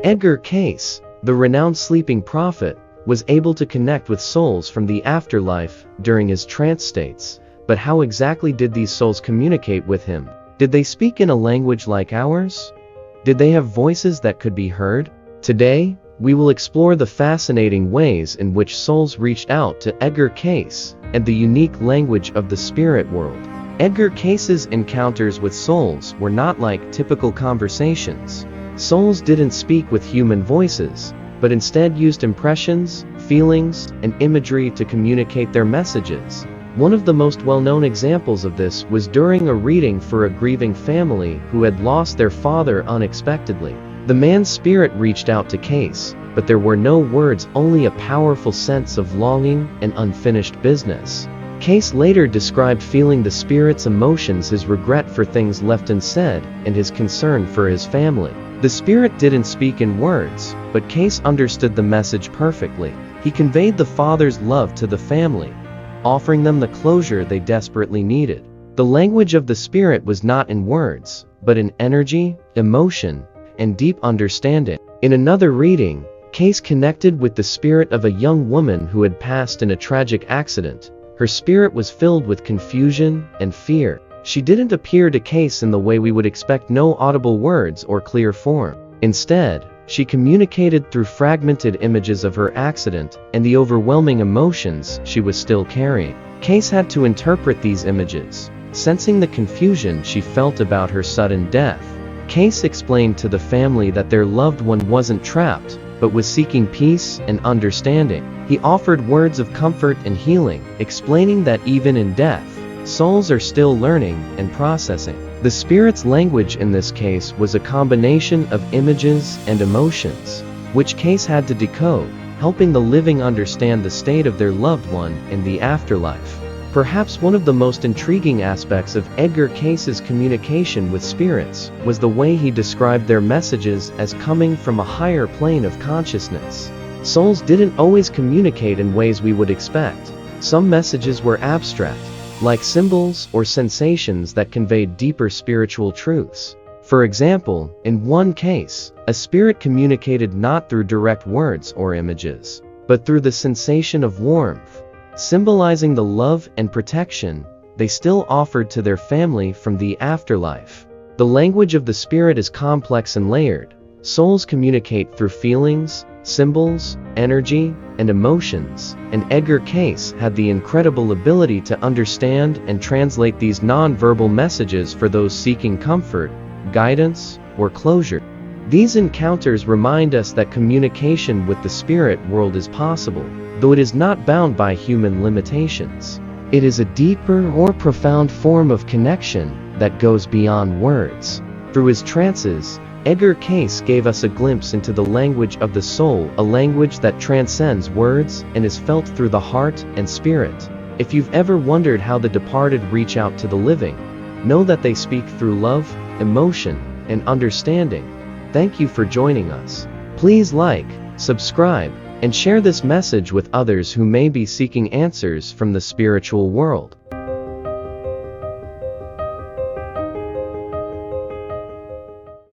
Edgar Cayce, the renowned sleeping prophet, was able to connect with souls from the afterlife during his trance states. But how exactly did these souls communicate with him? Did they speak in a language like ours? Did they have voices that could be heard? Today, we will explore the fascinating ways in which souls reached out to Edgar Cayce and the unique language of the spirit world. Edgar Cayce's encounters with souls were not like typical conversations. Souls didn't speak with human voices, but instead used impressions, feelings, and imagery to communicate their messages. One of the most well-known examples of this was during a reading for a grieving family who had lost their father unexpectedly. The man's spirit reached out to Cayce, but there were no words, only a powerful sense of longing and unfinished business. Cayce later described feeling the spirit's emotions, his regret for things left unsaid, and his concern for his family. The spirit didn't speak in words, but Cayce understood the message perfectly. He conveyed the father's love to the family, offering them the closure they desperately needed. The language of the spirit was not in words, but in energy, emotion, and deep understanding. In another reading, Cayce connected with the spirit of a young woman who had passed in a tragic accident. Her spirit was filled with confusion and fear. She didn't appear to Cayce in the way we would expect, no audible words or clear form. Instead, she communicated through fragmented images of her accident and the overwhelming emotions she was still carrying. Cayce had to interpret these images, sensing the confusion she felt about her sudden death. Cayce explained to the family that their loved one wasn't trapped, but was seeking peace and understanding. He offered words of comfort and healing, explaining that even in death, souls are still learning and processing. The spirit's language in this case was a combination of images and emotions, which Cayce had to decode, helping the living understand the state of their loved one in the afterlife. Perhaps one of the most intriguing aspects of Edgar Cayce's communication with spirits was the way he described their messages as coming from a higher plane of consciousness. Souls didn't always communicate in ways we would expect. Some messages were abstract, like symbols or sensations that conveyed deeper spiritual truths. For example, in one case, a spirit communicated not through direct words or images, but through the sensation of warmth, symbolizing the love and protection they still offered to their family from the afterlife. The language of the spirit is complex and layered. Souls communicate through feelings, symbols, energy, and emotions, and Edgar Cayce had the incredible ability to understand and translate these non-verbal messages for those seeking comfort, guidance, or closure. These encounters remind us that communication with the spirit world is possible, though it is not bound by human limitations. It is a deeper or profound form of connection that goes beyond words. Through his trances, Edgar Cayce gave us a glimpse into the language of the soul, a language that transcends words and is felt through the heart and spirit. If you've ever wondered how the departed reach out to the living, know that they speak through love, emotion, and understanding. Thank you for joining us. Please like, subscribe, and share this message with others who may be seeking answers from the spiritual world.